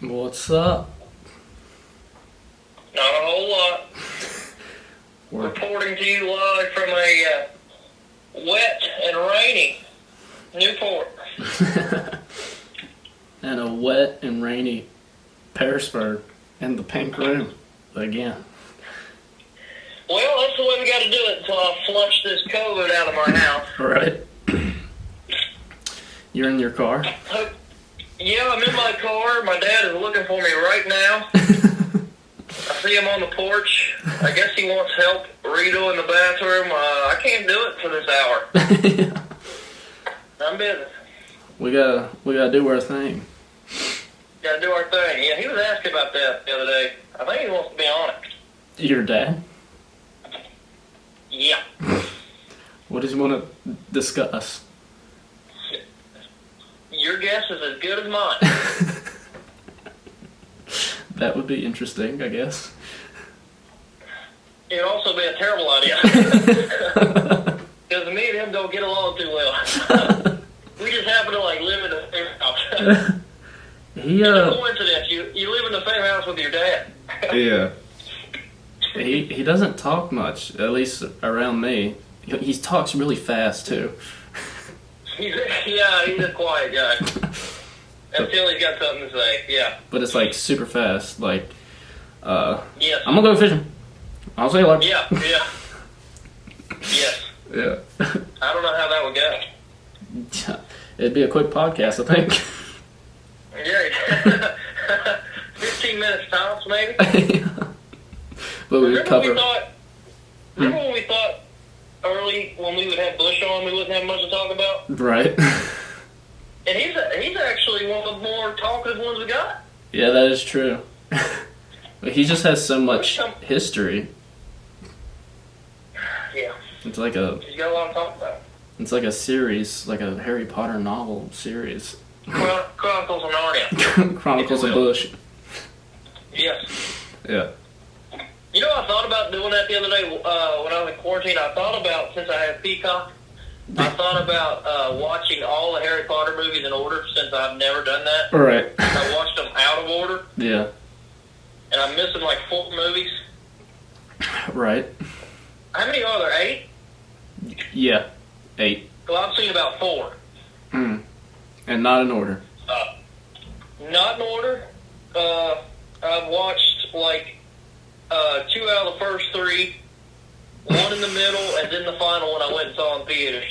What's up? Not a whole lot. Reporting to you live from a wet and rainy Newport. And a wet and rainy Pearisburg and the pink room again. Well, that's the way we got to do it until I flush this COVID out of my house. Right. You're in your car? Yeah, I'm in my car. My dad is looking for me right now. I see him on the porch. I guess he wants help redoing the bathroom. I can't do it for this hour. I'm busy. We gotta do our thing. Gotta do our thing. Yeah, he was asking about that the other day. I think he wants to be on it. Your dad? Yeah. What does he want to discuss? Your guess is as good as mine. That would be interesting, I guess. It'd also be a terrible idea. Because me and him don't get along too well. We just happen to live in the same house. It's a coincidence. You live in the same house with your dad. Yeah. He doesn't talk much, at least around me. He talks really fast too. He's a quiet guy. Until he's got something to say, yeah. But it's super fast, yes. I'm gonna go fishing. I'll see you later. Yeah. Yes. Yeah. I don't know how that would go. It'd be a quick podcast, I think. Yeah. 15 minutes tops, maybe. But we would cover. Remember when we thought early when we would have Bush on, we wouldn't have much to talk about? Right. And he's actually one of the more talkative ones we got. Yeah, that is true. But he just has so much history. Yeah. It's he's got a lot to talk about. It's like a series, like a Harry Potter novel series. Chronicles of Narnia. Chronicles of Bush. Yes. Yeah. You know, I thought about doing that the other day when I was in quarantine. I thought about, since I have Peacock, I thought about watching all the Harry Potter movies in order, since I've never done that. Right. I watched them out of order. Yeah. And I'm missing 4 movies. Right. How many are there? 8? Yeah. 8. Well, I've seen about 4. And not in order. Not in order. I've watched 2 out of the first 3, 1 in the middle, and then the final one I went and saw in theaters.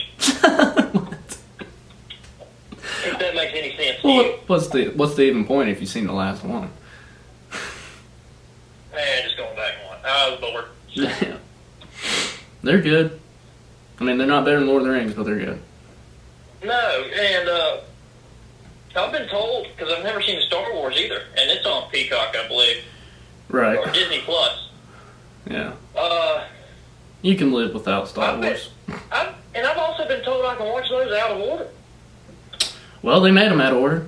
If that makes any sense to you. What's the even point if you've seen the last one? Just going back and watch. I was bored. Yeah. They're good. I mean, they're not better than Lord of the Rings, but they're good. No, and I've been told, because I've never seen Star Wars either, and it's on Peacock, I believe. Right. Or Disney Plus. Yeah. You can live without Star Wars. And I've also been told I can watch those out of order. Well, they made them out of order.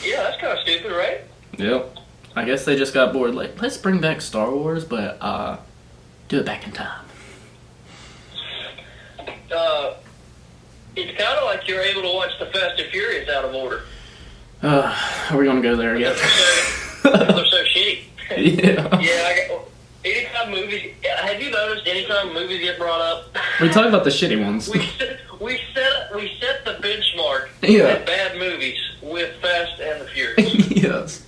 Yeah, that's kind of stupid, right? Yep. I guess they just got bored. Let's bring back Star Wars, but do it back in time. It's kind of like you're able to watch the Fast and Furious out of order. Are we going to go there again? They're so shitty. Yeah. Yeah, anytime movies... Have you noticed anytime movies get brought up... We talk about the shitty ones. We set the benchmark with bad movies with Fast and the Furious. Yes.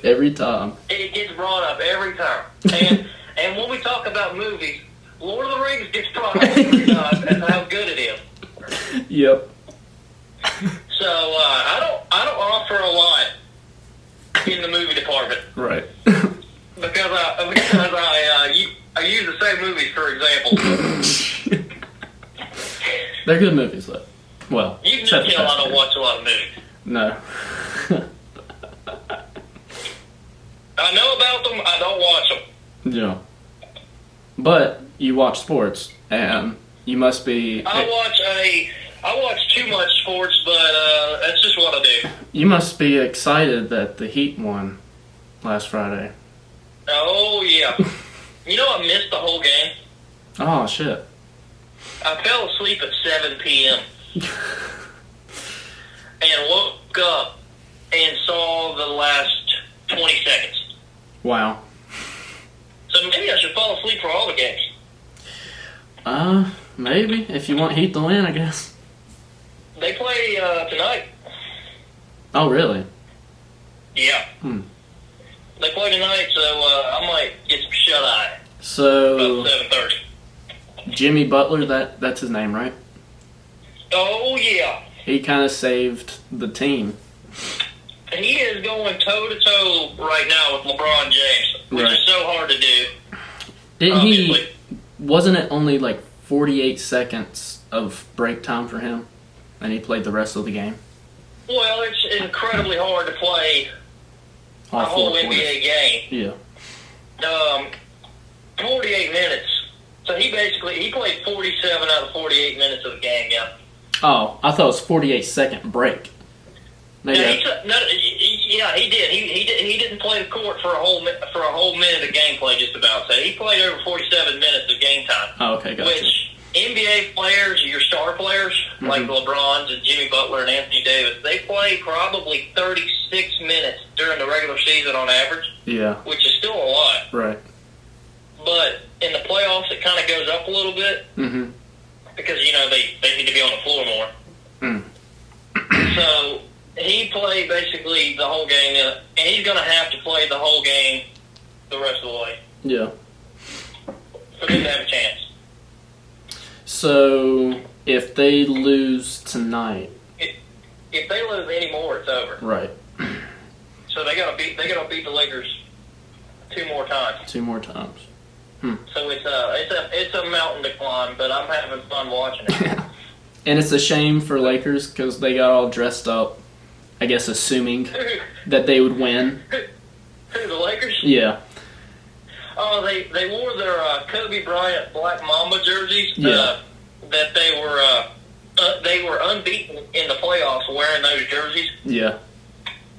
Every time. It gets brought up every time. And when we talk about movies, Lord of the Rings gets brought up every time and how good it is. Yep. So I don't offer a lot in the movie department. Right. Because I use the same movies for example. They're good movies, though. Well, you can just tell I don't watch a lot of movies. No. I know about them. I don't watch them. Yeah. But you watch sports, and you must be... I watch too much sports, but that's just what I do. You must be excited that the Heat won last Friday. Oh, yeah. You know, I missed the whole game. Oh, shit. I fell asleep at 7 p.m. and woke up 20 seconds. Wow. So maybe I should fall asleep for all the games. Maybe. If you want Heat to win, I guess. They play tonight. Oh, really? Yeah. They play tonight, so I might get some shut-eye. So, About 7:30. Jimmy Butler, that's his name, right? Oh, yeah. He kind of saved the team. He is going toe-to-toe right now with LeBron James, which is so hard to do. Didn't obviously. he? Wasn't it only like 48 seconds of break time for him, and he played the rest of the game? Well, it's incredibly hard to play All a whole 4 quarters. NBA game. Yeah. 48 minutes. So he played 47 out of 48 minutes of the game, yeah. Oh, I thought it was 48-second break. Maybe Yeah, he did. He didn't play the court for a whole minute of gameplay, just about. So he played over 47 minutes of game time. Oh, okay, gotcha. Which NBA players, your star players, like the LeBrons and Jimmy Butler and Anthony Davis, they play probably 36 minutes during the regular season on average. Yeah. Which is still a lot. Right. But in the playoffs, it kind of goes up a little bit because they need to be on the floor more. So he played basically the whole game, and he's going to have to play the whole game the rest of the way. Yeah. For them to have a chance. So if they lose tonight, If they lose any more, it's over. right? So they got to beat the Lakers 2 more times. 2 more times. So it's a mountain to climb, but I'm having fun watching it. And it's a shame for Lakers because they got all dressed up, I guess assuming that they would win. Who, the Lakers? Yeah. Oh, they wore their Kobe Bryant Black Mamba jerseys. Yeah. That they were unbeaten in the playoffs wearing those jerseys. Yeah.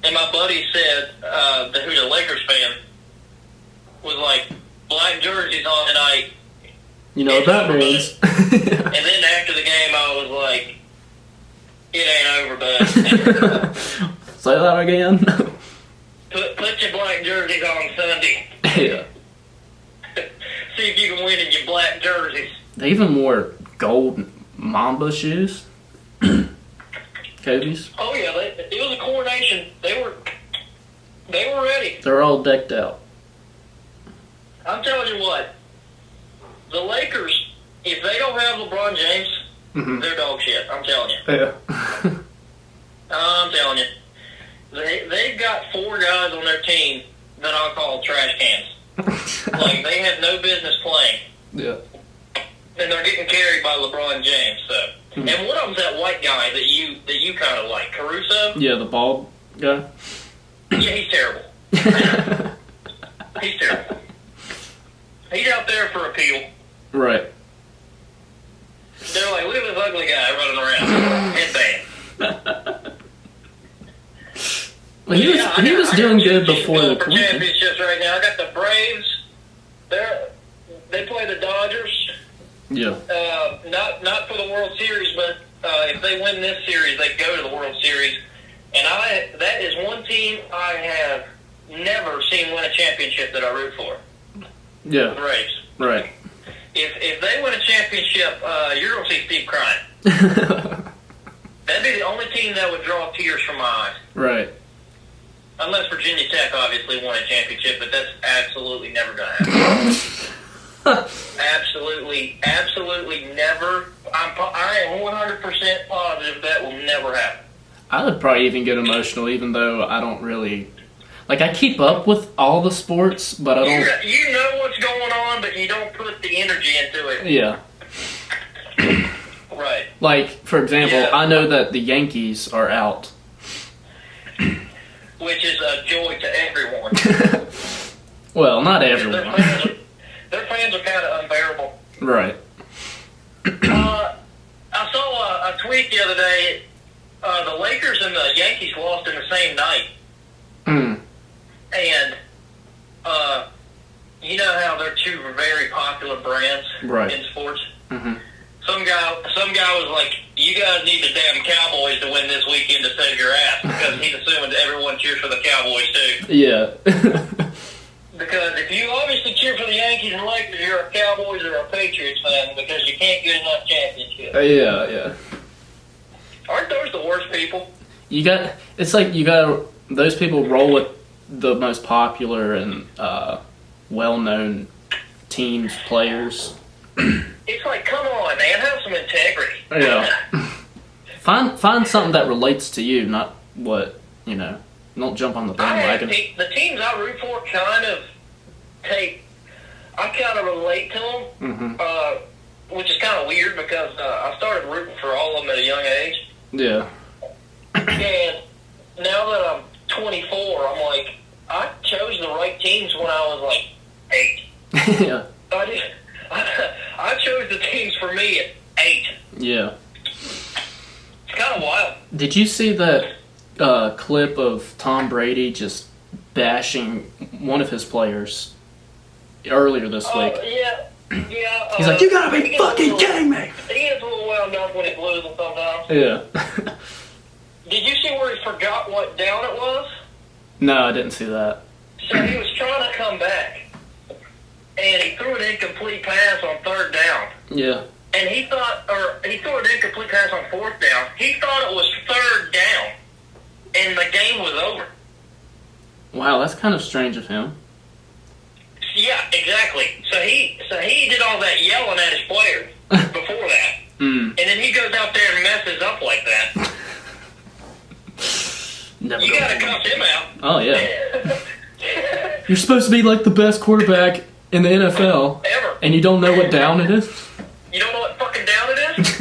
And my buddy said, who's a Lakers fan, was like, black jerseys on tonight. You know what that means. And then after the game, I was like, it ain't over, bud. Say that again. Put your black jerseys on Sunday. Yeah. See if you can win in your black jerseys. They even wore gold Mamba shoes. Kobe's. Oh yeah, it was a coronation. They were ready. They're all decked out. I'm telling you what, the Lakers, if they don't have LeBron James, they're dog shit. I'm telling you. Yeah. I'm telling you. They've got 4 guys on their team that I'll call trash cans. Like, they have no business playing. Yeah. And they're getting carried by LeBron James. So, and one of them's that white guy that you kind of like, Caruso. Yeah, the bald guy. Yeah, he's terrible. He's terrible. He's out there for appeal. Right. They're like, look at this ugly guy running around. Headband. Well, he was doing good before the for Clinton. championships right now. I got the Braves. They play the Dodgers. Yeah. Not for the World Series, but if they win this series, they go to the World Series. And that is one team I have never seen win a championship that I root for. Yeah. The Braves. Right. If they win a championship, you're going to see Steve crying. That'd be the only team that would draw tears from my eyes. Right. Unless Virginia Tech obviously won a championship, but that's absolutely never going to happen. absolutely never. I am 100% positive that will never happen. I would probably even get emotional, even though I don't really... Like, I keep up with all the sports, but I don't... You know what's going on, but you don't put the energy into it. Yeah. Right. Like, for example, Yeah. I know that the Yankees are out. Which is a joy to everyone. Well, not everyone. Their fans are kind of unbearable. Right. I saw a tweet the other day. The Lakers and the Yankees lost in the same night. And you know how they're 2 very popular brands Right. in sports? some guy was like, "You guys need the damn Cowboys to win this weekend to save your ass," because he's assuming that everyone cheers for the Cowboys too. Yeah. Because if you obviously cheer for the Yankees and Lakers, you're a Cowboys or a Patriots fan because you can't get enough championships. Yeah. Aren't those the worst people? It's like you got those people roll with the most popular and well-known teams, players. It's like, come on, man, have some integrity. Yeah. Find something that relates to you, not what, don't jump on the bandwagon. The teams I root for I kind of relate to them, which is kind of weird because I started rooting for all of them at a young age. Yeah. And now that I'm 24, I'm like, I chose the right teams when I was like 8. Yeah. I chose the teams for me at 8. Yeah. It's kind of wild. Did you see that clip of Tom Brady just bashing one of his players earlier this week? Yeah. He's like, "You gotta be fucking kidding me!" He gets a little wound up when he's losing sometimes. Yeah. Did you see where he forgot what down it was? No, I didn't see that. So he was trying to come back, and he threw an incomplete pass on 3rd down. Yeah. And he threw an incomplete pass on 4th down. He thought it was 3rd down, and the game was over. Wow, that's kind of strange of him. Yeah, exactly. So he did all that yelling at his players before that. And then he goes out there and messes up like that. You gotta cuss him out. Oh, yeah. You're supposed to be like the best quarterback in the NFL. Ever. And you don't know what down it is? You don't know what fucking down it is?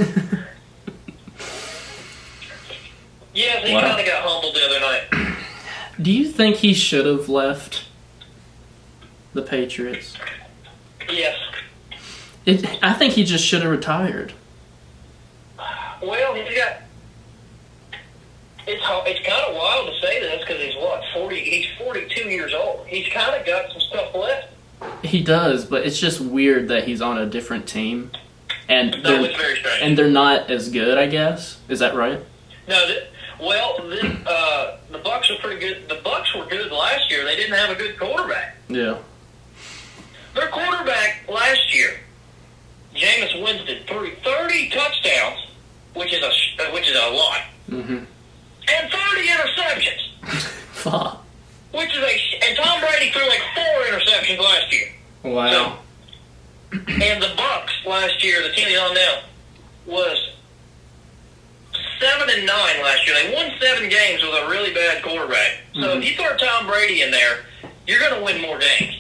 Yes, he kind of got humbled the other night. Do you think he should have left the Patriots? Yes. I think he just should have retired. Well, it's kind of wild to say this because he's 42 years old. He's kind of got some stuff left. He does, but it's just weird that he's on a different team. And No, it's very strange. And they're not as good, I guess. Is that right? No, the Bucs are pretty good. The Bucs were good last year. They didn't have a good quarterback. Yeah. Their quarterback last year, Jameis Winston, threw 30 touchdowns, which is a lot, Mm-hmm. and 30 interceptions, Fuck. and Tom Brady threw like 4 interceptions last year. Wow. And the Bucs last year, the team he's on now, was 7-9 last year. They won 7 games with a really bad quarterback. So if you throw Tom Brady in there, you're going to win more games.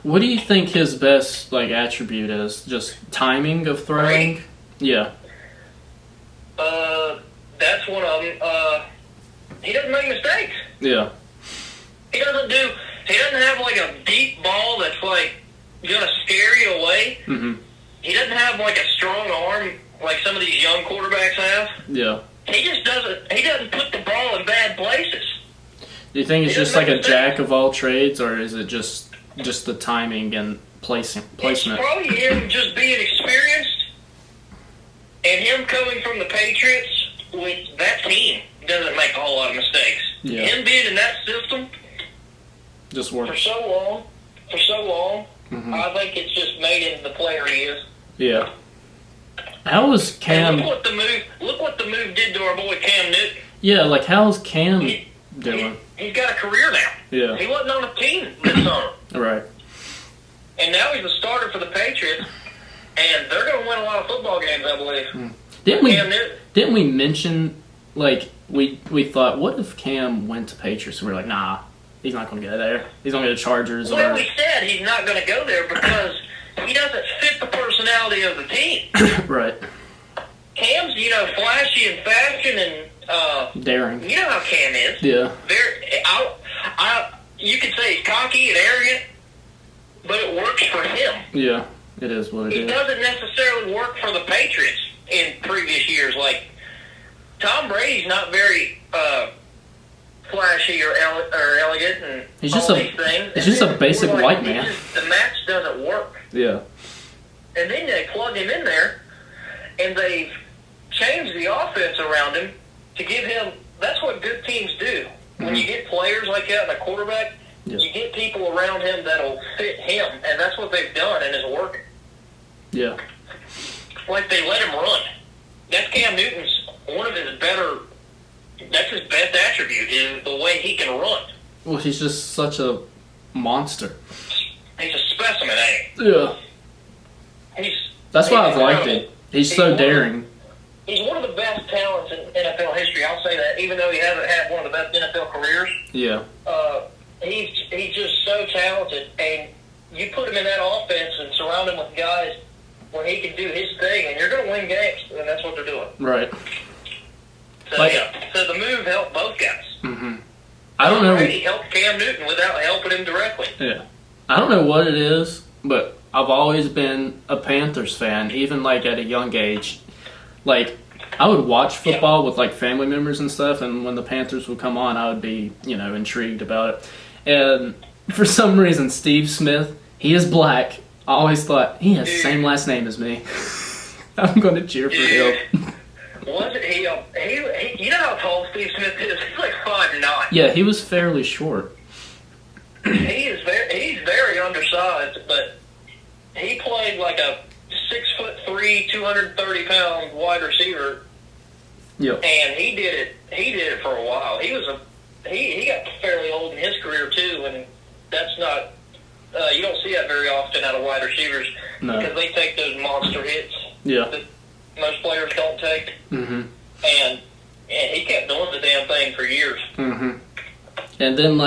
What do you think his best attribute is? Just timing of throwing? Brady? Yeah. That's one of them. He doesn't make mistakes. Yeah. He doesn't have like a deep ball that's like gonna scare you away. Mm-hmm. He doesn't have like a strong arm like some of these young quarterbacks have. Yeah. He doesn't put the ball in bad places. Do you think it's just like a jack of all trades, or is it just the timing and placement? It's probably him just being experienced and him coming from the Patriots with that team doesn't make a whole lot of mistakes. Yeah. Him being in that system Just for works. so long, Mm-hmm. I think it's just made him the player he is. Yeah. How was Cam? And look what the move did to our boy Cam Newton. Yeah, how's Cam doing? He's got a career now. Yeah. He wasn't on a team this summer. Right. And now he's a starter for the Patriots, and they're going to win a lot of football games, I believe. Didn't we mention we thought, what if Cam went to Patriots and we were like, nah, he's not going to go there. He's going to go to Chargers. Well, we said he's not going to go there because he doesn't fit the personality of the team. Right. Cam's, flashy and fashion and daring. You know how Cam is. Yeah. You could say he's cocky and arrogant, but it works for him. Yeah, it is what it is. It doesn't necessarily work for the Patriots in previous years. Like, Tom Brady's not very flashy or elegant and he's all just these things. He's just a basic white man. The match doesn't work. Yeah. And then they plug him in there, and they've changed the offense around him to give him. That's what good teams do. When you get players like that and a quarterback, you get people around him that'll fit him, and that's what they've done, and it's working. Yeah. Like they let him run. That's Cam Newton's one of his better. That's his best attribute is the way he can run. Well, he's just such a monster. He's a specimen, ain't Yeah. That's why I've liked him. He's so daring. He's one of the best talents in NFL history. I'll say that, even though he hasn't had one of the best NFL careers. Yeah. He's just so talented, and you put him in that offense and surround him with guys where he can do his thing, and you're going to win games, and that's what they're doing. Right. So, so the move helped both guys. Mm-hmm. I don't know. He helped Cam Newton without helping him directly. Yeah. I don't know what it is, but I've always been a Panthers fan, even like at a young age. Like, I would watch football with like family members and stuff, and when the Panthers would come on, I would be, intrigued about it. And for some reason, Steve Smith, he is black. I always thought he has the same last name as me. I'm going to cheer for him. Wasn't he? You know how tall Steve Smith is? He's like 5'9". Yeah, he was fairly short. He's very undersized, but he played like a 6'3", 230-pound wide receiver. Yep. And he did it for a while. He got fairly old in his career too, and that's not you don't see that very often out of wide receivers because they take those monster hits that most players don't take. Mm-hmm. And he kept doing the damn thing for years. Mm-hmm. And then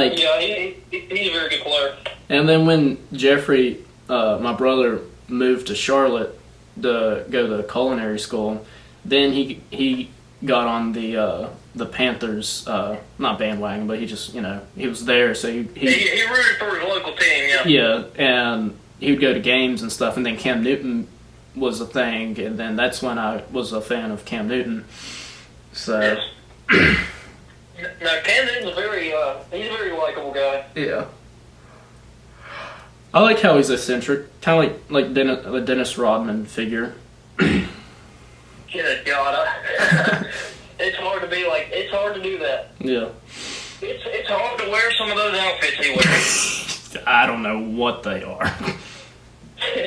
he's a very good player. And then when Jeffrey, my brother, moved to Charlotte to go to culinary school, then he got on the Panthers, not bandwagon, but he just, he was there, so he rooted for his local team, yeah. Yeah, and he would go to games and stuff, and then Cam Newton was a thing, and then that's when I was a fan of Cam Newton. So. Yes. No, Cam Newton's he's a very likable guy. Yeah. I like how he's eccentric, kind of like a Dennis Rodman figure. Good God, it's hard to do that. Yeah. It's hard to wear some of those outfits he wears. I don't know what they are.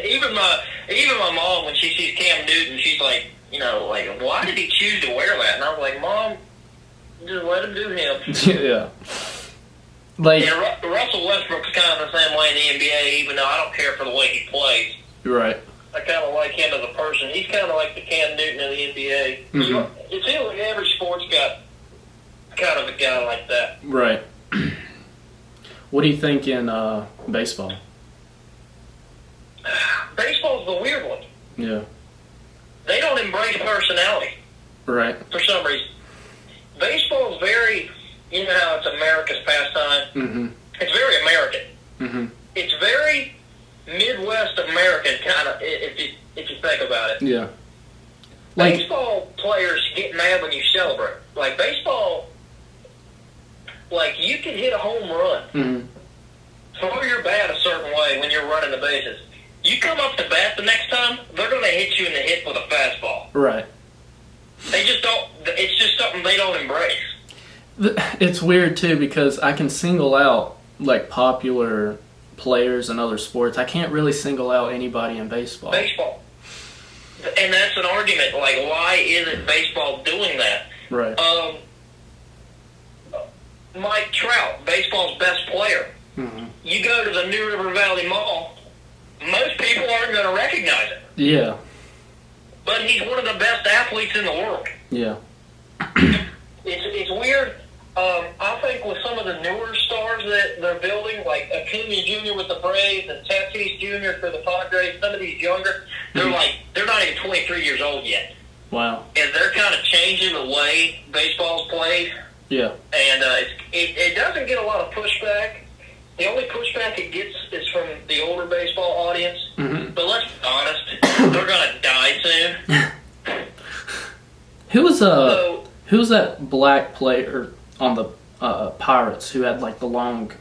Even my mom, when she sees Cam Newton, she's like, why did he choose to wear that? And I was like, Mom, just let him do him. Yeah. Russell Westbrook's kind of the same way in the NBA, even though I don't care for the way he plays. Right. I kind of like him as a person. He's kind of like the Cam Newton of the NBA. Mm-hmm. It seems like every sport's got kind of a guy like that. Right. What do you think in baseball? Baseball's the weird one. Yeah. They don't embrace personality. Right. For some reason. Baseball's very, you know how it's America's pastime? Mm-hmm. It's very American. Mm-hmm. It's very Midwest American, kind of, if you think about it. Yeah. Baseball players get mad when you celebrate. Like, baseball, you can hit a home run. Mm-hmm. Throw your bat a certain way when you're running the bases. You come up to bat the next time, they're going to hit you in the hip with a fastball. Right. They just don't, it's just something they don't embrace. It's weird, too, because I can single out, popular players in other sports. I can't really single out anybody in baseball. Baseball. And that's an argument. Why isn't baseball doing that? Right. Mike Trout, baseball's best player. Mm-hmm. You go to the New River Valley Mall, most people aren't going to recognize it. Yeah. But he's one of the best athletes in the world. Yeah. It's weird. I think with some of the newer stars that they're building, like Acuna Jr. with the Braves and Tatis Jr. for the Padres, some of these younger, they're not even 23 years old yet. Wow. And they're kind of changing the way baseball's played. Yeah. And it doesn't get a lot of pushback. The only pushback it gets is from the older baseball audience. Mm-hmm. But let's be honest, they're going to die soon. Who was that black player on the Pirates who had the long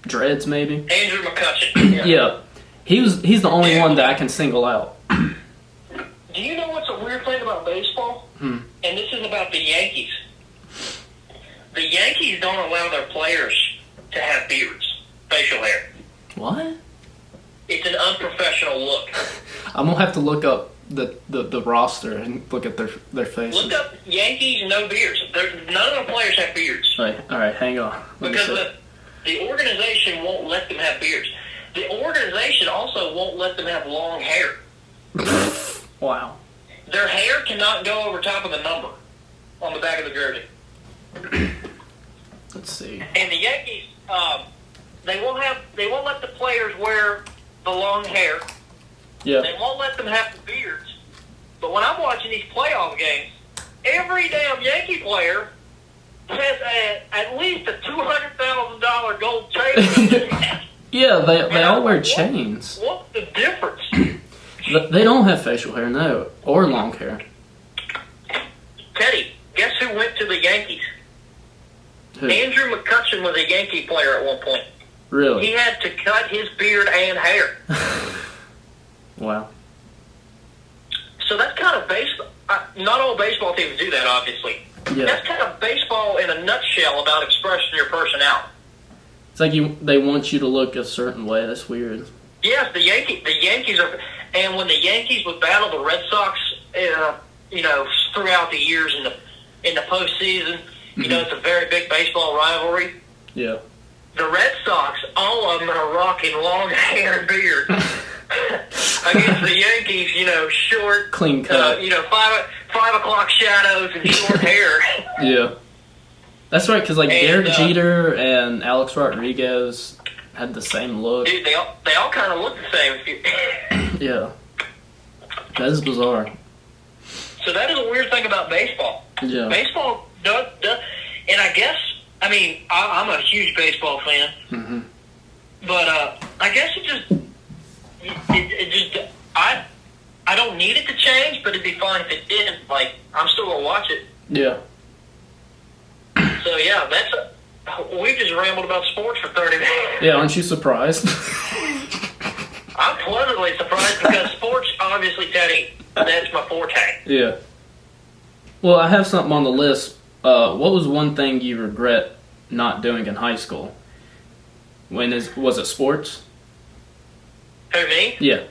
dreads? Maybe Andrew McCutchen. Yeah, he's the only one that I can single out. Do you know what's a weird thing about baseball? And this is about the Yankees. The Yankees don't allow their players to have beards, facial hair. What? It's an unprofessional look. I'm gonna have to look up the roster and look at their faces. Look up Yankees no beards. None of the players have beards. All right, hang on. Because the organization won't let them have beards. The organization also won't let them have long hair. Wow. Their hair cannot go over top of the number on the back of the jersey. Let's see. And the Yankees, they won't let the players wear the long hair. Yeah. They won't let them have the beards. But when I'm watching these playoff games, every damn Yankee player has at least a $200,000 gold chain. Yeah, they all wear chains. What's the difference? They don't have facial hair, no, or long hair. Teddy, guess who went to the Yankees? Who? Andrew McCutcheon was a Yankee player at one point. Really? He had to cut his beard and hair. Wow. So that's kind of baseball. Not all baseball teams do that, obviously. Yeah. That's kind of baseball in a nutshell about expressing your personality. It's like they want you to look a certain way. That's weird. Yes, the Yankees are, and when the Yankees would battle the Red Sox, throughout the years in the postseason, it's a very big baseball rivalry. Yeah. The Red Sox, all of them are rocking long hair and beard. Against the Yankees, short, clean cut. 5 o'clock shadows and short hair. Yeah. That's right, because Derek Jeter and Alex Rodriguez had the same look. Dude, they all kind of look the same. Yeah. That is bizarre. So that is a weird thing about baseball. Yeah. Baseball does, and I guess, I'm a huge baseball fan. Mm-hmm. But I guess I don't need it to change, but it'd be fine if it did. I'm still gonna watch it. Yeah. So yeah, we just rambled about sports for 30 minutes. Yeah, aren't you surprised? I'm pleasantly surprised because sports, obviously, Teddy, that's my forte. Yeah. Well, I have something on the list. What was one thing you regret not doing in high school? Was it sports? Who, me? Yeah.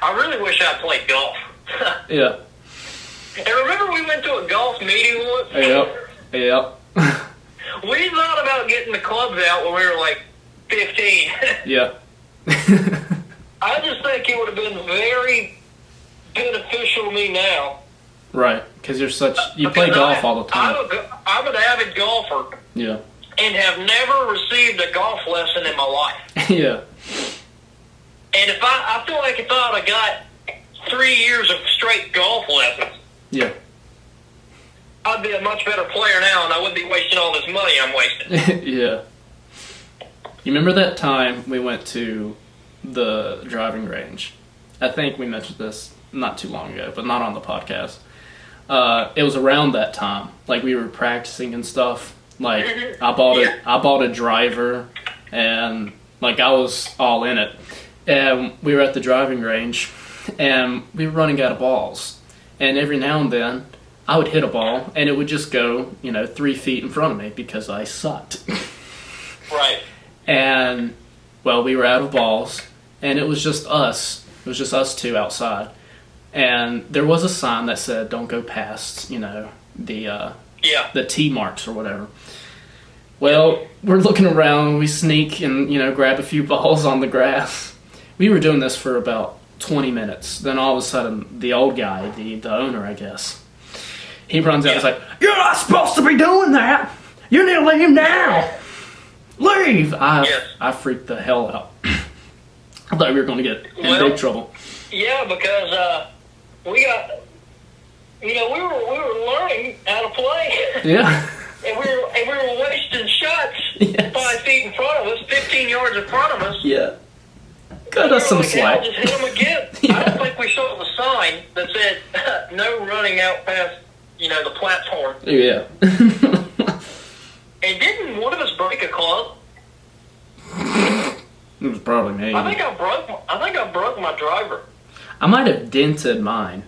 I really wish I played golf. Yeah. And remember we went to a golf meeting once? Yep. We thought about getting the clubs out when we were 15. Yeah. I just think it would have been very beneficial to me now. Right, because you play golf all the time. I'm an avid golfer. Yeah. And have never received a golf lesson in my life. Yeah. And I feel like if I would have got 3 years of straight golf lessons, yeah, I'd be a much better player now, and I wouldn't be wasting all this money I'm wasting. Yeah. You remember that time we went to the driving range? I think we mentioned this not too long ago, but not on the podcast. It was around that time. We were practicing and stuff. I bought a driver, and I was all in it. And we were at the driving range, and we were running out of balls. And every now and then, I would hit a ball, and it would just go, 3 feet in front of me because I sucked. Right. And, we were out of balls, and it was just us. It was just us two outside. And there was a sign that said, don't go past, the T marks or whatever. Well, we're looking around, we sneak and, grab a few balls on the grass. We were doing this for about 20 minutes. Then all of a sudden, the old guy, the owner, I guess, he runs out and is like, you're not supposed to be doing that! You need to leave now! Leave! I freaked the hell out. I thought we were going to get in big trouble. Yeah, because we got, we were learning how to play. Yeah. And we were wasting shots 5 feet in front of us, 15 yards in front of us. Yeah. Cut us some slack. Just hit them again. Yeah. I don't think we saw the sign that said no running out past, the platform. Yeah. And didn't one of us break a club? It was probably me. I think I broke my driver. I might have dented mine.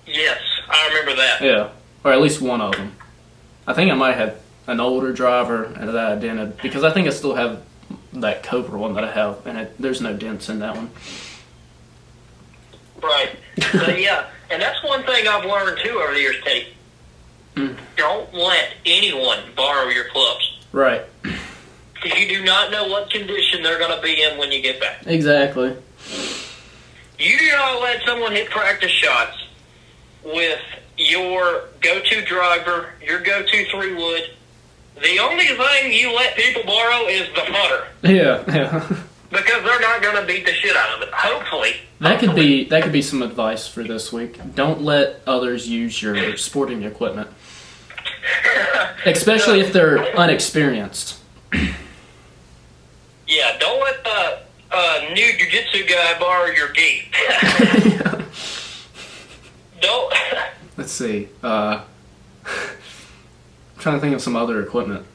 Yes, I remember that. Yeah, or at least one of them. I think I might have an older driver and that I dented because I think I still have that Cobra one that I have, and there's no dents in that one. Right. So, yeah, and that's one thing I've learned too over the years, Teddy. Don't let anyone borrow your clubs. Right. Because you do not know what condition they're going to be in when you get back. Exactly. You do not let someone hit practice shots with your go-to driver, your go-to 3-wood. The only thing you let people borrow is the putter. Yeah. Because they're not going to beat the shit out of it. Hopefully. That could be some advice for this week. Don't let others use your sporting equipment, especially if they're unexperienced. Yeah, don't let the new jiu-jitsu guy borrow your gi. Don't. Let's see. I'm trying to think of some other equipment.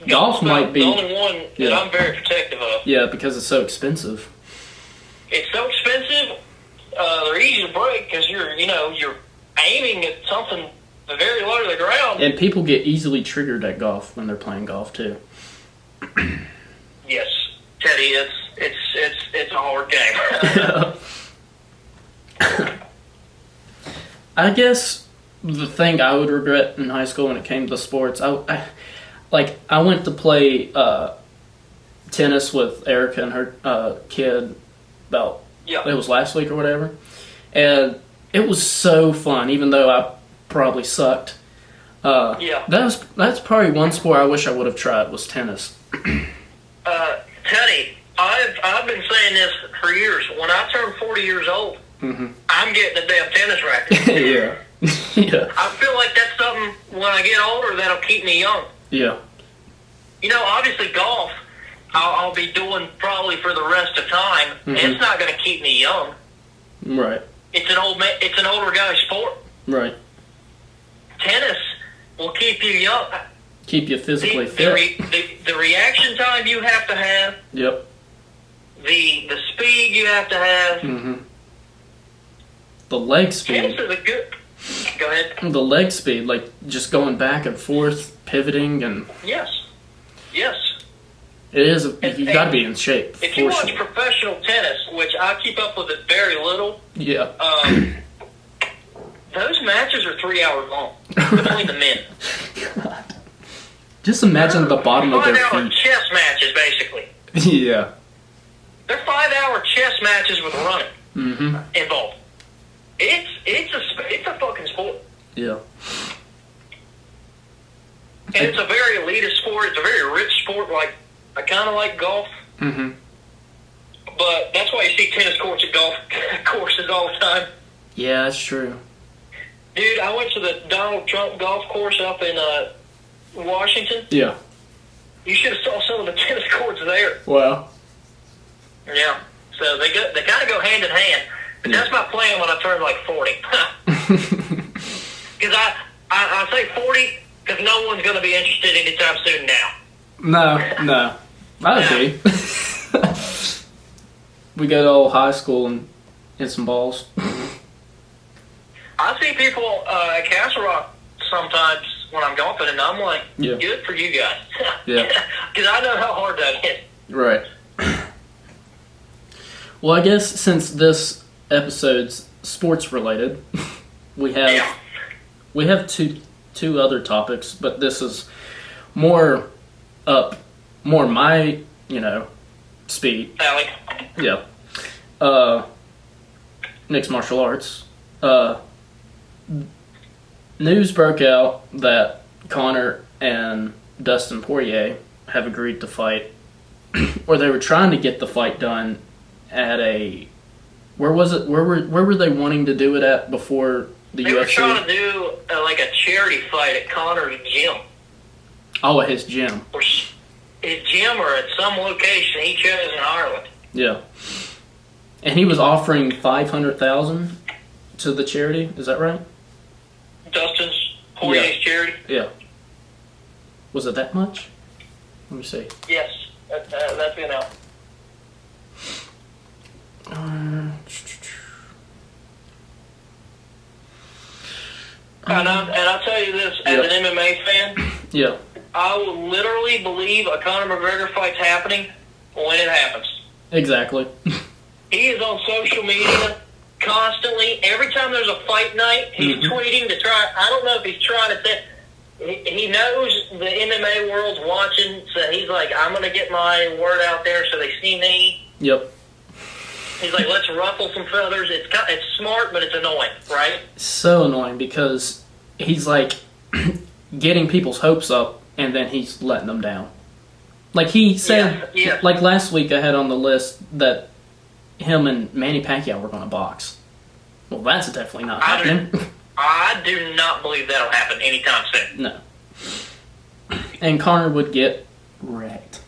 Golf might be the only one that I'm very protective of. Yeah, because it's so expensive. It's so expensive. They're easy to break because you're aiming at something very low to the ground. And people get easily triggered at golf when they're playing golf too. Yes, Teddy, it's a hard game. I guess the thing I would regret in high school when it came to sports, I went to play tennis with Erica and her kid about it was last week or whatever, and it was so fun. Even though I probably sucked, that's probably one sport I wish I would have tried was tennis. Teddy, I've been saying this for years. When I turn 40 years old, I'm getting a damn tennis racket. Yeah. I feel like that's something when I get older that'll keep me young. Yeah. Obviously golf, I'll be doing probably for the rest of time. And it's not going to keep me young. Right. It's an older guy's sport. Right. Tennis will keep you young. Keep you physically fit. The reaction time you have to have. Yep. The speed you have to have. The leg speed. Tennis is a good. Go ahead. The leg speed, like just going back and forth, pivoting, and yes. It is. You got to be in shape. If you watch professional tennis, which I keep up with it very little, those matches are 3 hours long between the men. God. Just imagine the bottom of their feet. 5-hour chess matches, basically. Yeah. They're 5-hour chess matches with running involved. It's a fucking sport. Yeah. And it's a very elitist sport. It's a very rich sport. Like I kind of like golf. But that's why you see tennis courts at golf courses all the time. Yeah, that's true. Dude, I went to the Donald Trump golf course up in Washington. Yeah. You should have saw some of the tennis courts there. Wow. Yeah. So they kind of go hand in hand. But that's my plan when I turn like 40. Because I say 40 because no one's going to be interested anytime soon now. No. I'd be. We go to old high school and hit some balls. I see people at Castle Rock sometimes when I'm golfing, and I'm like, good for you guys. Yeah. Because I know how hard that is. Right. Well, I guess since this episode's sports related, we have two other topics, but this is more my speed. Allie. Yeah. Mixed martial arts. News broke out that Connor and Dustin Poirier have agreed to fight, or they were trying to get the fight done at where was it? Where were they wanting to do it at before the UFC? They were trying to do like a charity fight at Connor's gym. Oh, at his gym. Or his gym, or at some location he chose in Ireland. Yeah. And he was offering $500,000 to the charity. Is that right? Dustin's Poirier's charity. Yeah. Was it that much? Let me see. Yes, that's been out. And I'll tell you this, as an MMA fan, Yeah. I will literally believe a Conor McGregor fight's happening when it happens. Exactly. He is on social media constantly. Every time there's a fight night, he's tweeting to try. I don't know if he's trying to say. He knows the MMA world's watching, so he's like, I'm going to get my word out there so they see me. Yep. He's like, let's ruffle some feathers. It's smart, but it's annoying, right? So annoying because he's like getting people's hopes up and then he's letting them down. Like he said, like last week I had on the list that him and Manny Pacquiao were going to box. Well, that's definitely not happening. I do not believe that'll happen anytime soon. No. And Conor would get wrecked.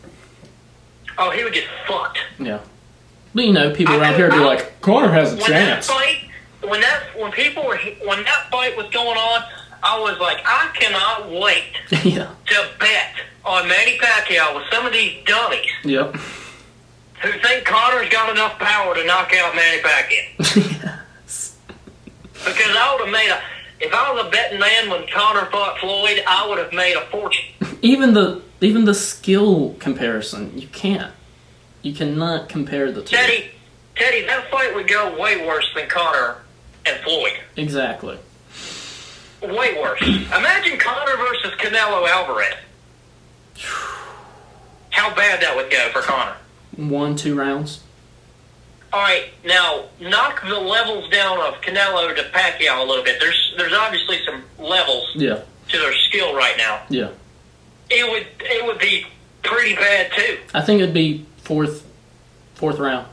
Oh, he would get fucked. Yeah. But, you know, people around here would be like, Conor has a chance. When that fight was going on, I was like, I cannot wait to bet on Manny Pacquiao with some of these dummies Yep. who think Conor's got enough power to knock out Manny Pacquiao. Yes. Because I would have made if I was a betting man when Conor fought Floyd, I would have made a fortune. Even the skill comparison, you can't. You cannot compare the two. Teddy, that fight would go way worse than Conor and Floyd. Exactly. Way worse. Imagine Conor versus Canelo Alvarez. How bad that would go for Conor. 1-2 rounds. All right, now knock the levels down of Canelo to Pacquiao a little bit. There's obviously some levels to their skill right now. Yeah. It would be pretty bad too. I think it'd be fourth round.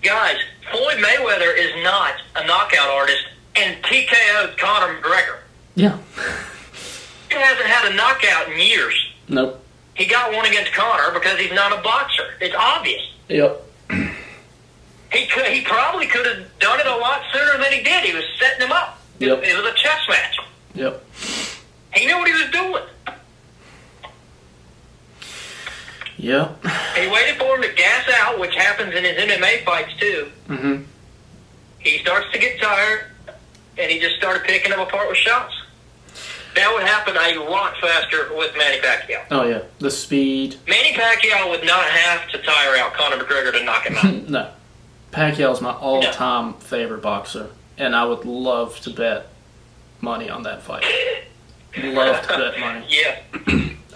Guys, Floyd Mayweather is not a knockout artist, and TKO'd Conor McGregor. Yeah. He hasn't had a knockout in years. Nope. He got one against Conor because he's not a boxer. It's obvious. Yep. He probably could have done it a lot sooner than he did. He was setting him up. Yep. It was a chess match. Yep. He knew what he was doing. Yep. He waited for him to gas out, which happens in his MMA fights too. Mm-hmm. He starts to get tired, and he just started picking him apart with shots. That would happen a lot faster with Manny Pacquiao. Oh, yeah. The speed. Manny Pacquiao would not have to tire out Conor McGregor to knock him out. No. Pacquiao's my all-time favorite boxer, and I would love to bet money on that fight. Love to bet money. Yeah.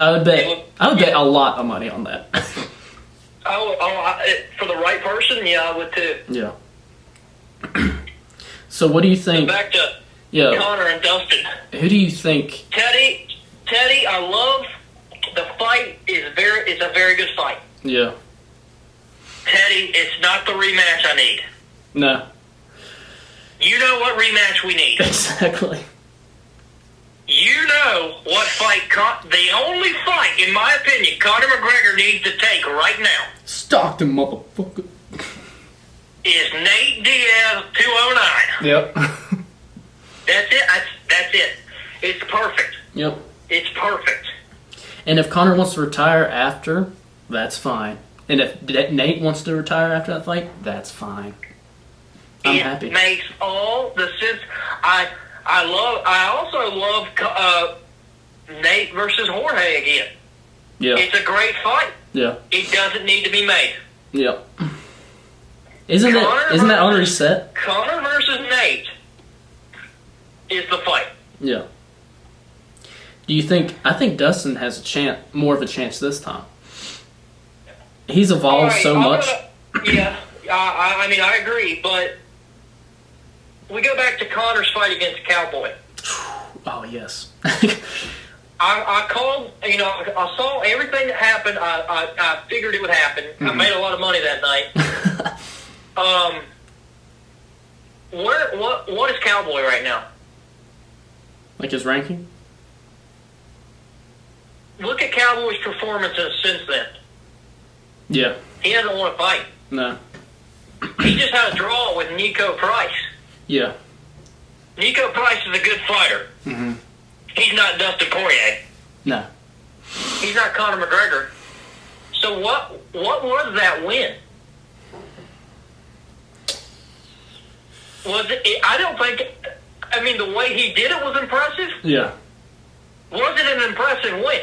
I would bet a lot of money on that. For the right person, yeah, I would too. Yeah. So what do you think? So back to Conor and Dustin. Who do you think? Teddy, I love the fight. It's a very good fight. Yeah. Teddy, it's not the rematch I need. No. You know what rematch we need. Exactly. You know what fight, the only fight, in my opinion, Conor McGregor needs to take right now. Stockton, motherfucker. Is Nate Diaz 209. Yep. That's it. That's it. It's perfect. Yep. It's perfect. And if Conor wants to retire after, that's fine. And if Nate wants to retire after that fight, that's fine. I'm happy. It makes all the sense. I also love Nate versus Jorge again. Yeah. It's a great fight. Yeah. It doesn't need to be made. Yep. Isn't that already set? Conor versus Nate is the fight. Yeah. Do you think? I think Dustin has more of a chance this time. He's evolved so much. I mean, I agree, but we go back to Conor's fight against Cowboy. Oh, yes. I called, I saw everything that happened. I figured it would happen. Mm-hmm. I made a lot of money that night. What is Cowboy right now? Like his ranking? Look at Cowboy's performances since then. Yeah. He hasn't won a fight. No. He just had a draw with Nico Price. Yeah. Nico Price is a good fighter. Mm-hmm. He's not Dustin Poirier. No. He's not Conor McGregor. So what was that win? Was it? I don't think. I mean, the way he did it was impressive. Yeah. Was it an impressive win?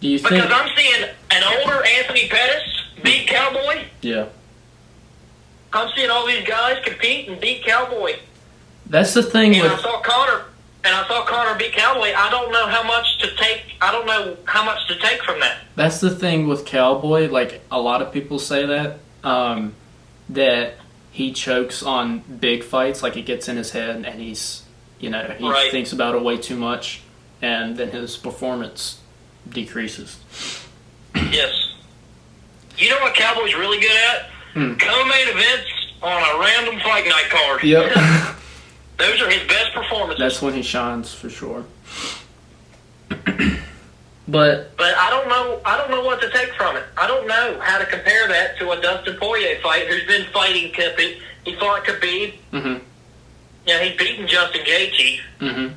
Do you think? Because I'm seeing an older Anthony Pettis beat Cowboy. Yeah. I'm seeing all these guys compete and beat Cowboy. That's the thing And with. I saw Connor beat Cowboy. I don't know how much to take. I don't know how much to take from that. That's the thing with Cowboy. Like a lot of people say that that he chokes on big fights. Like it gets in his head, and he Right. thinks about it way too much, and then his performance decreases. Yes. You know what Cowboy's really good at? Co-main events on a random fight night card. Yep. Those are his best performances. That's when he shines for sure. But I don't know what to take from it. I don't know how to compare that to a Dustin Poirier fight who's been fighting Khabib. He fought Khabib. mhm. Yeah, he's beaten Justin Gaethje. Mhm.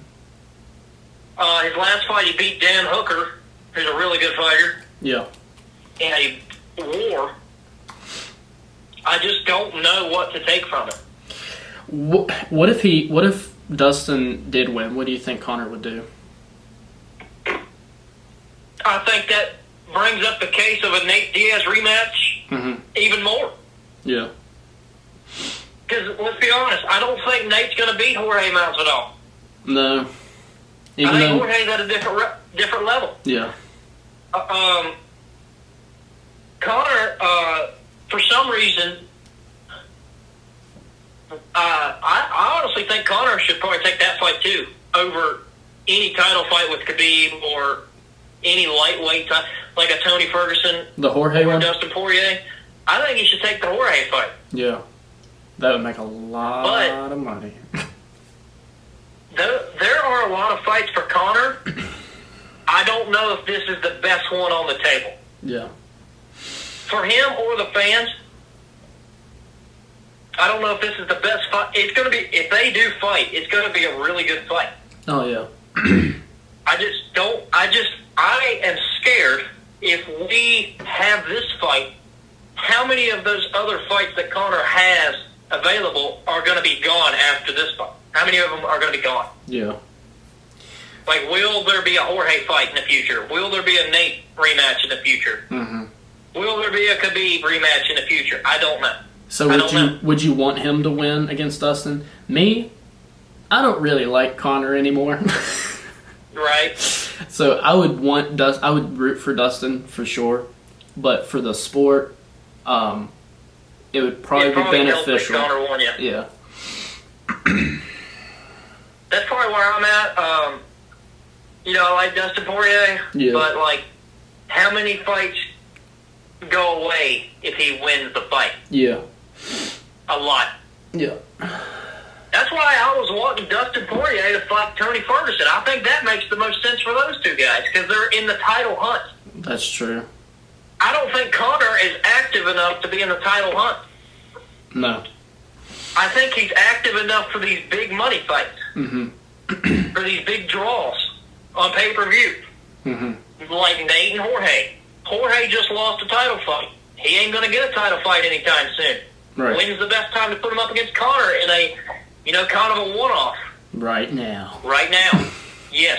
His last fight, he beat Dan Hooker, who's a really good fighter, Yeah. in a war. I just don't know what to take from it. What if Dustin did win? What do you think Conor would do? I think that brings up the case of a Nate Diaz rematch Mhm. even more. Yeah. Because let's be honest, I don't think Nate's going to beat Jorge Masvidal. No. I Even think though. Jorge's at a different level. Yeah. Conor, for some reason, I honestly think Conor should probably take that fight too over any title fight with Khabib or any lightweight like a Tony Ferguson The Jorge or one. Dustin Poirier. I think he should take the Jorge fight. Yeah. That would make a lot of money. There are a lot of fights for Conor. I don't know if this is the best one on the table. Yeah. For him or the fans, I don't know if this is the best fight. It's going to be, if they do fight, it's going to be a really good fight. Oh yeah. I am scared if we have this fight, how many of those other fights that Conor has available are going to be gone after this fight? How many of them are going to be gone? Yeah. Like, will there be a Jorge fight in the future? Will there be a Nate rematch in the future? Mhm. Will there be a Khabib rematch in the future? I don't know. So would you want him to win against Dustin? Me, I don't really like Conor anymore. Right? So I would root for Dustin for sure, but for the sport, it would probably be beneficial. Conor won, yeah. Yeah. That's probably where I'm at. I like Dustin Poirier, Yeah. but like, how many fights go away if he wins the fight? Yeah. A lot. Yeah. That's why I was wanting Dustin Poirier to fight Tony Ferguson. I think that makes the most sense for those two guys because they're in the title hunt. That's true. I don't think Conor is active enough to be in the title hunt. No. I think he's active enough for these big money fights, Mhm. for these big draws on pay-per-view, Mhm. like Nate and Jorge. Jorge just lost a title fight. He ain't going to get a title fight anytime soon. Right. When's the best time to put him up against Conor in a, kind of a one-off? Right now. Right now. Yes.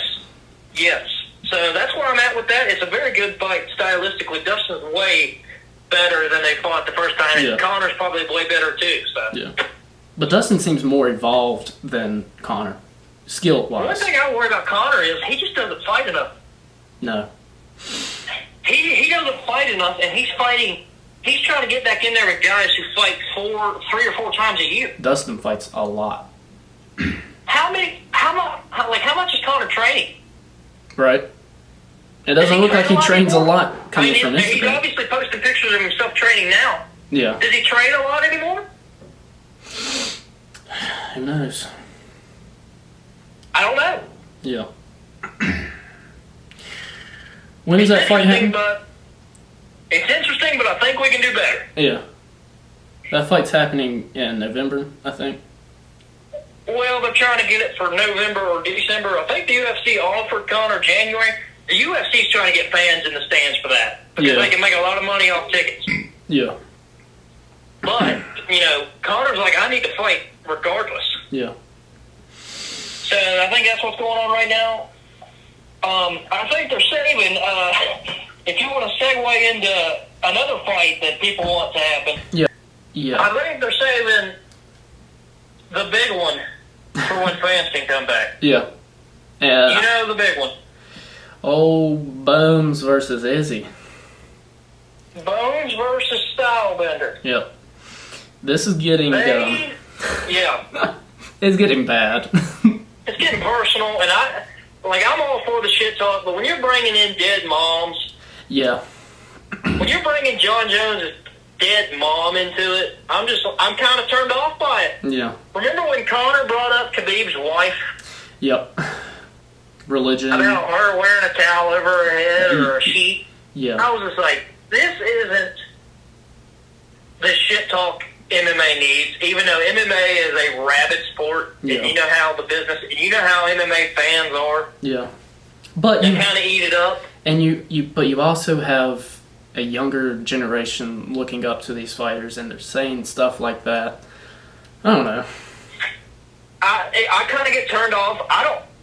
So that's where I'm at with that. It's a very good fight stylistically. Dustin's way better than they fought the first time. Yeah. And Conor's probably way better too. So. Yeah. But Dustin seems more evolved than Conor, One skill-wise. thing I worry about Conor is he just doesn't fight enough. No. He doesn't fight enough, and he's fighting. He's trying to get back in there with guys who fight 3 or 4 times a year. Dustin fights a lot. How much is Conor training? Right. It doesn't look like he trains a lot coming from He's Instagram. obviously posting pictures of himself training now. Yeah. Does he train a lot anymore? Who knows? I don't know. Yeah. When does that fight happen? It's interesting, but I think we can do better. Yeah. That fight's happening in November, I think. Well, they're trying to get it for November or December. I think the UFC offered Conor January. The UFC's trying to get fans in the stands for that because they can make a lot of money off tickets. Yeah. But Connor's like, I need to fight regardless. Yeah. So I think that's what's going on right now. I think they're saving, if you want to segue into another fight that people want to happen. Yeah. Yeah. I think they're saving the big one for when fans can come back. Yeah. The big one. Oh, Bones versus Izzy. Bones versus Stylebender. Yep. This is getting... yeah. It's getting bad. It's getting personal, and I'm all for the shit talk, but when you're bringing in dead moms... Yeah. When you're bringing John Jones' dead mom into it, I'm kind of turned off by it. Yeah. Remember when Conor brought up Khabib's wife? Yep. Religion. About her wearing a towel over her head or a sheet? Yeah. I was just like, this isn't the shit talk MMA needs, even though MMA is a rabid sport, yeah. And you know how the business, you know how MMA fans are. Yeah. But they kind of eat it up. And but you also have a younger generation looking up to these fighters, and they're saying stuff like that. I don't know. I kind of get turned off.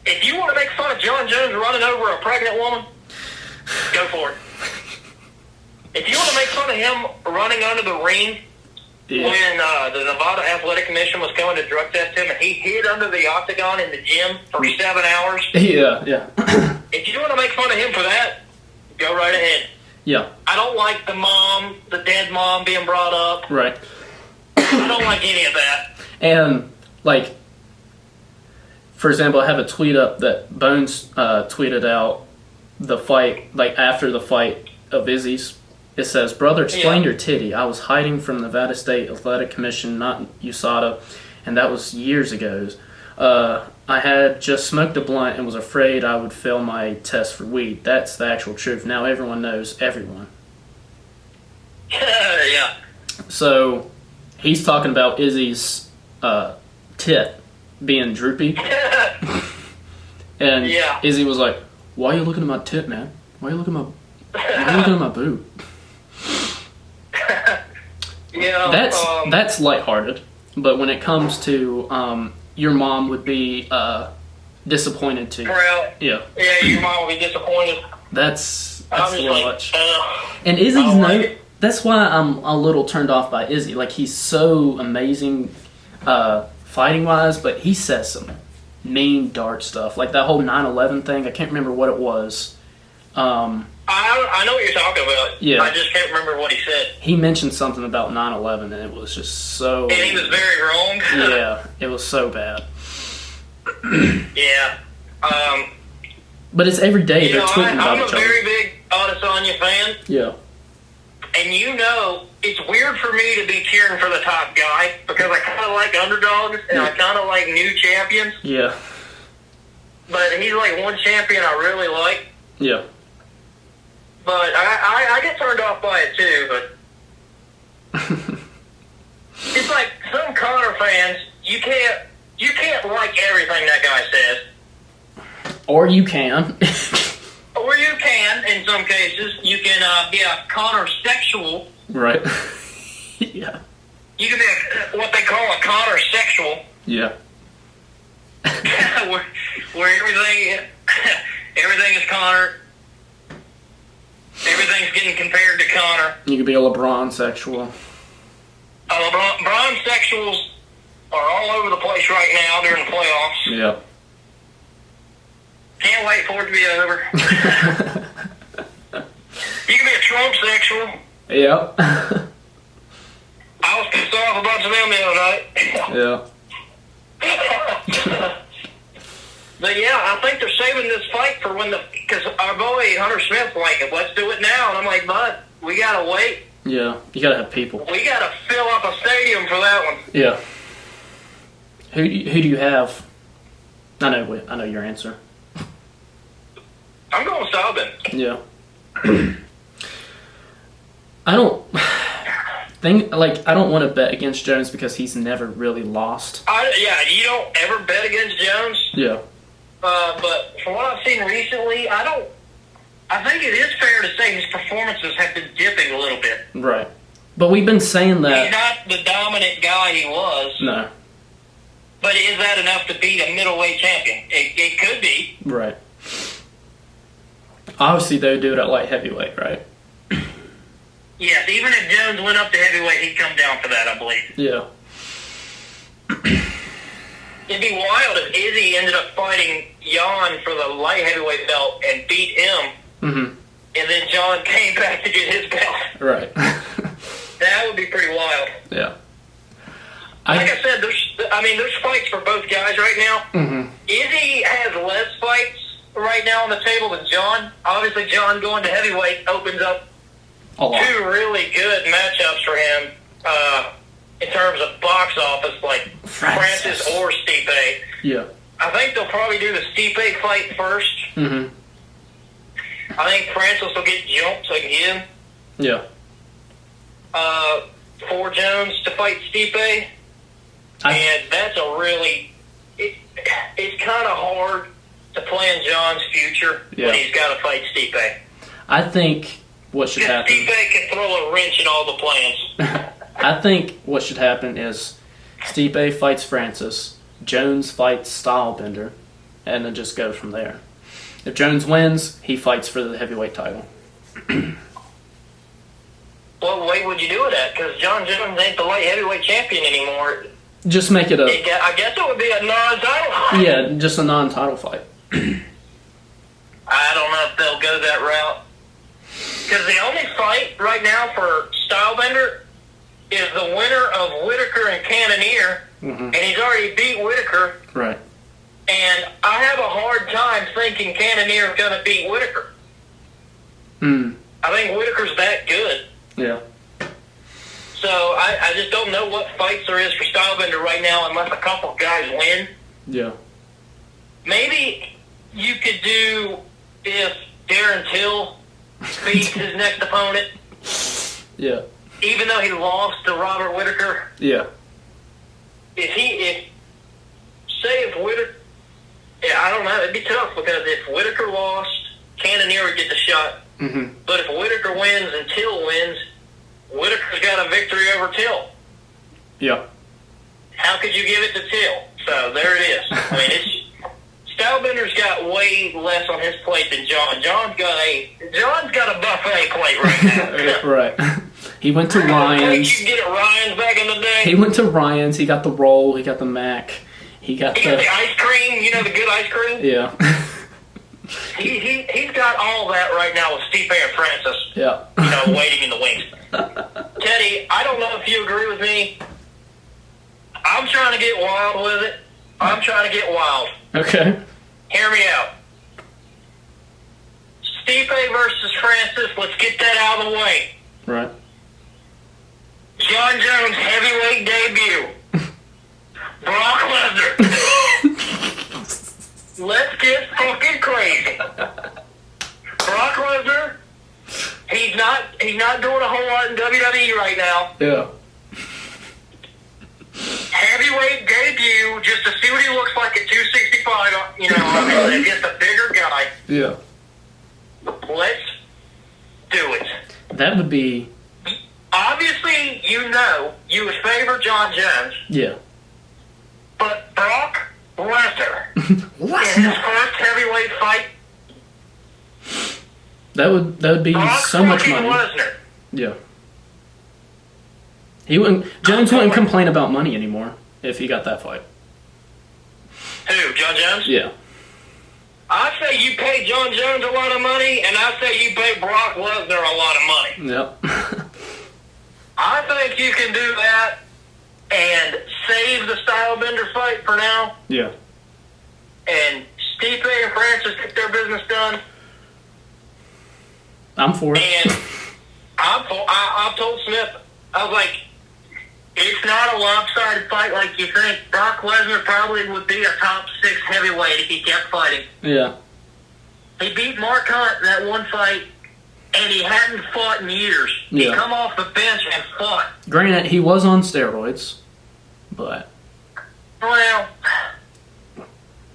If you want to make fun of John Jones running over a pregnant woman, go for it. If you want to make fun of him running under the ring when the Nevada Athletic Commission was coming to drug test him and he hid under the octagon in the gym for 7 hours. Yeah, yeah. If you want to make fun of him for that, go right ahead. Yeah. I don't like the dead mom being brought up. Right. I don't like any of that. And, for example, I have a tweet up that Bones tweeted out the fight, after the fight of Izzy's. It says, "Brother, explain your titty. I was hiding from the Nevada State Athletic Commission, not USADA, and that was years ago. I had just smoked a blunt and was afraid I would fail my test for weed. That's the actual truth. Now everyone knows everyone." Yeah. So he's talking about Izzy's tit being droopy. And Izzy was like, "Why are you looking at my tit, man? Why are you looking at my boob?" Yeah, that's lighthearted, but when it comes to your mom would be disappointed too. Proud. Yeah, your mom would be disappointed. That's a little much. And Izzy's that's why I'm a little turned off by Izzy. He's so amazing fighting wise, but he says some mean dark stuff, like that whole 9/11 thing. I can't remember what it was. I know what you're talking about. Yeah. I just can't remember what he said. He mentioned something about 9/11, and it was just so... And he was very wrong. Yeah, it was so bad. Yeah. But it's every day they're tweeting about each other. I'm a very big Adesanya fan. Yeah. And it's weird for me to be cheering for the top guy because I kind of like underdogs and I kind of like new champions. Yeah. But he's one champion I really like. Yeah. But I get turned off by it too, but it's like some Conor fans, you can't like everything that guy says. Or you can. Or you can, in some cases. You can be a Conor sexual. Right. Yeah. You can be what they call a Conor sexual. Yeah. where everything is Conor. Everything's getting compared to Conor. You could be a LeBron sexual. LeBron sexuals are all over the place right now during the playoffs. Yeah. Can't wait for it to be over. You can be a Trump sexual. Yeah. I was pissed off a bunch of them the other night. Yeah. But yeah, I think they're saving this fight for because our boy Hunter Smith's like, let's do it now. And I'm like, bud, we gotta wait. Yeah, you gotta have people. We gotta fill up a stadium for that one. Yeah. Who do you have? I know your answer. I'm going Southern. Yeah. I don't want to bet against Jones because he's never really lost. You don't ever bet against Jones. Yeah. But from what I've seen recently, I think it is fair to say his performances have been dipping a little bit. Right. But we've been saying He's that. not the dominant guy he was. No. But is that enough to beat a middleweight champion? It could be. Right. Obviously, they would do it at light heavyweight, right? Yes, even if Jones went up to heavyweight, he'd come down for that, I believe. Yeah. It'd be wild if Izzy ended up fighting Jan for the light heavyweight belt and beat him, Mm-hmm. and then John came back to get his belt. Right. That would be pretty wild. Yeah. Like I said, there's fights for both guys right now. Mm-hmm. Izzy has less fights right now on the table than John. Obviously, John going to heavyweight opens up A lot. two really good matchups for him in terms of box office, like Francis or Stipe. Yeah. I think they'll probably do the Stipe fight first. Mm-hmm. I think Francis will get jumped so they can get him. Yeah. For Jones to fight Stipe. And that's a really... It's kind of hard to plan John's future when he's got to fight Stipe. I think what should happen... Stipe can throw a wrench in all the plans. I think what should happen is Stipe fights Francis, Jones fights Stylebender, and then just go from there. If Jones wins, he fights for the heavyweight title. What weight would you do it at? Because John Jones ain't the light heavyweight champion anymore. Just make it a... I guess it would be a non-title fight. Yeah, just a non-title fight. I don't know if they'll go that route. Because the only fight right now for Stylebender is the winner of Whitaker and Cannonier, and he's already beat Whitaker. Right. And I have a hard time thinking Cannonier is going to beat Whitaker. I think Whitaker's that good. Yeah. So I just don't know what fights there is for Stylebender right now unless a couple guys win. Yeah. Maybe you could do if Darren Till beats his next opponent. Yeah. Even though he lost to Robert Whitaker. Yeah. If Whitaker, I don't know, it'd be tough because if Whitaker lost, Cannonier would get the shot. Mm-hmm. But if Whitaker wins and Till wins, Whitaker's got a victory over Till. Yeah. How could you give it to Till? So there it is. I mean, Stylebender's got way less on his plate than John. John's got a buffet plate right now. Right. He went to Ryan's. You get at Ryan's back in the day. He went to Ryan's. He got the roll. He got the mac. He got the ice cream. You know, the good ice cream? Yeah. He's got all that right now with Stipe and Francis. Yeah. You know, waiting in the wings. Teddy, I don't know if you agree with me. I'm trying to get wild with it. I'm trying to get wild. Okay. Hear me out. Stipe versus Francis. Let's get that out of the way. Right. John Jones heavyweight debut. Brock Lesnar. Let's get fucking crazy. Brock Lesnar. He's not doing a whole lot in WWE right now. Yeah. Heavyweight debut just to see what he looks like at 265. You know, against a bigger guy. Yeah. Let's do it. That would be... Obviously, you would favor John Jones. Yeah. But Brock Lesnar in his first heavyweight fight. That would be Brock so much money. Lesnar. Yeah. Jones wouldn't complain about money anymore if he got that fight. Who, John Jones? Yeah. I say you pay John Jones a lot of money, and I say you pay Brock Lesnar a lot of money. Yep. I think you can do that and save the Stylebender fight for now. Yeah. And Stipe and Francis get their business done. I'm for it. And I told Smith, I was like, it's not a lopsided fight like you think. Brock Lesnar probably would be a top 6 heavyweight if he kept fighting. Yeah. He beat Mark Hunt in that one fight, and he hadn't fought in years. Yeah. He come off the bench and fought. Granted, he was on steroids, but... Well,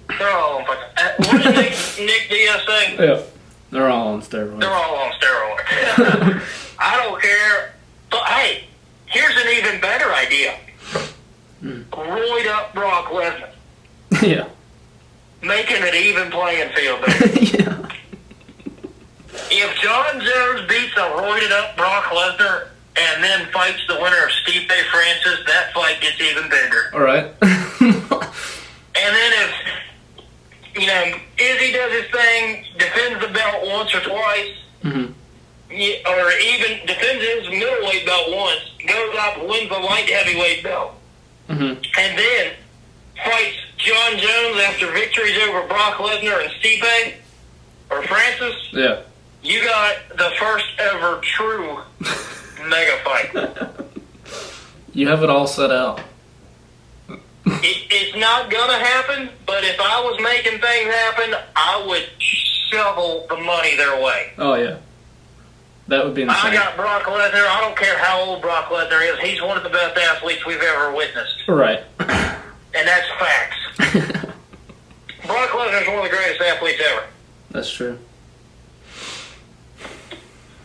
they're all on fucking... What did Nick Diaz say? Yeah. They're all on steroids. They're all on steroids. I don't care. But, hey, idea. Roid up Brock Lesnar. Yeah. Making it even playing field, baby. Yeah. If John Jones beats a roided up Brock Lesnar and then fights the winner of Stipe Francis, that fight gets even bigger. All right. And then if, Izzy does his thing, defends the belt once or twice, Mm-hmm. or even defends his middleweight belt once, goes up, wins the light heavyweight belt, Mm-hmm. and then fights John Jones after victories over Brock Lesnar and Stipe or Francis, Yeah. you got the first ever true mega fight. You have it all set out. It's not gonna happen, but if I was making things happen, I would shovel the money their way. Oh, yeah. That would be insane. I got Brock Lesnar. I don't care how old Brock Lesnar is. He's one of the best athletes we've ever witnessed. Right. And that's facts. Brock Lesnar's one of the greatest athletes ever. That's true.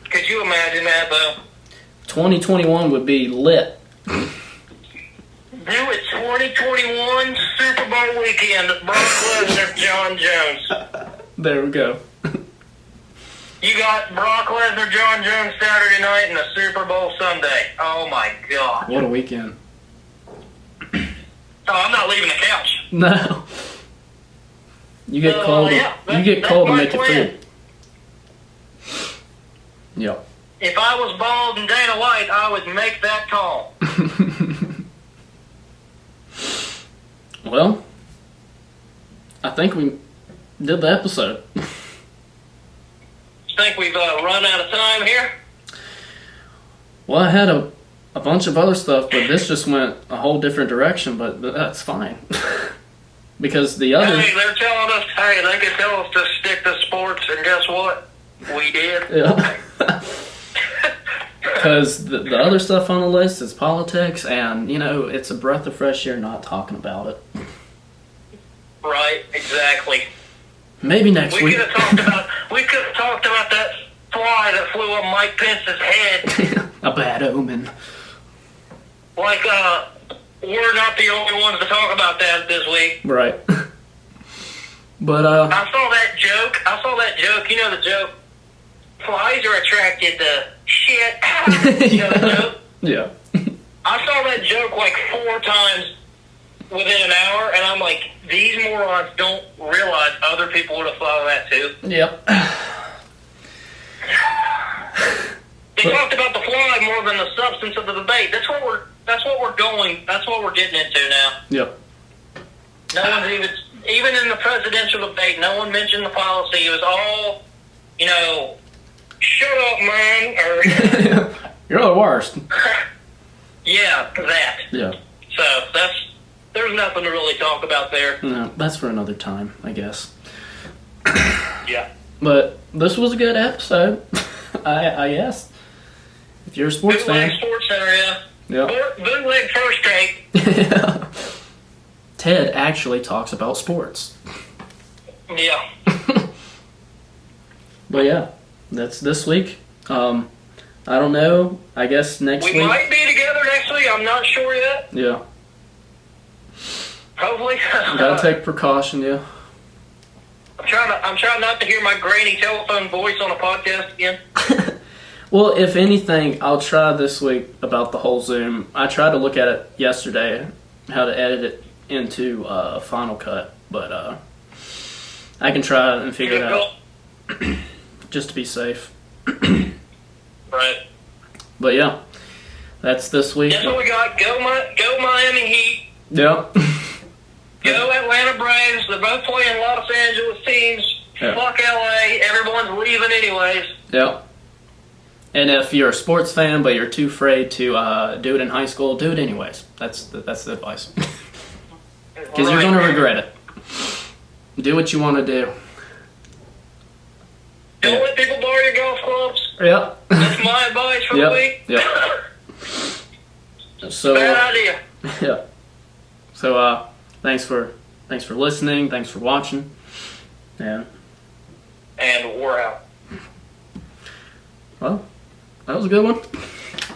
Could you imagine that, though? 2021 would be lit. Do it 2021 Super Bowl weekend. Brock Lesnar, John Jones. There we go. You got Brock Lesnar, John Jones Saturday night and the Super Bowl Sunday. Oh, my God. What a weekend. Oh, I'm not leaving the couch. No. You get cold. Yeah, You get cold and my make it plan. food. Yep. If I was bald and Dana White, I would make that call. Well, I think we did the episode. Think we've run out of time here? Well, I had a bunch of other stuff, but this just went a whole different direction, but that's fine. Because the other... Hey, they're telling us, they can tell us to stick to sports, and guess what? We did. Yeah. Because the other stuff on the list is politics, and, it's a breath of fresh air not talking about it. Right, exactly. Maybe next We week. could have talked about that fly that flew up Mike Pence's head. A bad omen. Like, we're not the only ones to talk about that this week. Right. But, I saw that joke. You know the joke? Flies are attracted to shit. You know the joke? Yeah. I saw that joke like 4 times within an hour, and I'm like, these morons don't realize other people would have thought of that too. Yep. They talked about the fly more than the substance of the debate. That's what we're getting into now. Yep. No one's even in the presidential debate, no one mentioned the policy. It was all, shut up, man, or You're the worst. yeah, that. Yeah. So there's nothing to really talk about there. No, that's for another time, I guess. Yeah. But this was a good episode, I guess. If you're a sports Bootleg fan. Sports Center, yeah. Yeah. Bootleg First Take. Yeah. Ted actually talks about sports. Yeah. But yeah, that's this week. I don't know. I guess next week. We might be together next week. I'm not sure yet. Yeah. Hopefully. Gotta take precaution, yeah. I'm trying not to hear my grainy telephone voice on a podcast again. Well, if anything, I'll try this week about the whole Zoom. I tried to look at it yesterday, how to edit it into Final Cut, but I can try and figure it out just to be safe. Right. But yeah, that's this week. That's what we got. Go Miami Heat. Yep. Go Atlanta Braves. They're both playing Los Angeles teams. Yeah. Fuck LA. Everyone's leaving anyways. Yep. And if you're a sports fan but you're too afraid to do it in high school, do it anyways. That's the advice. Because you're going to regret it. Do what you want to do. Don't let people borrow your golf clubs. Yep. That's my advice for the week. Yep. So, bad idea. Yeah. So, thanks for listening. Thanks for watching. Yeah. And we're out. Well, that was a good one.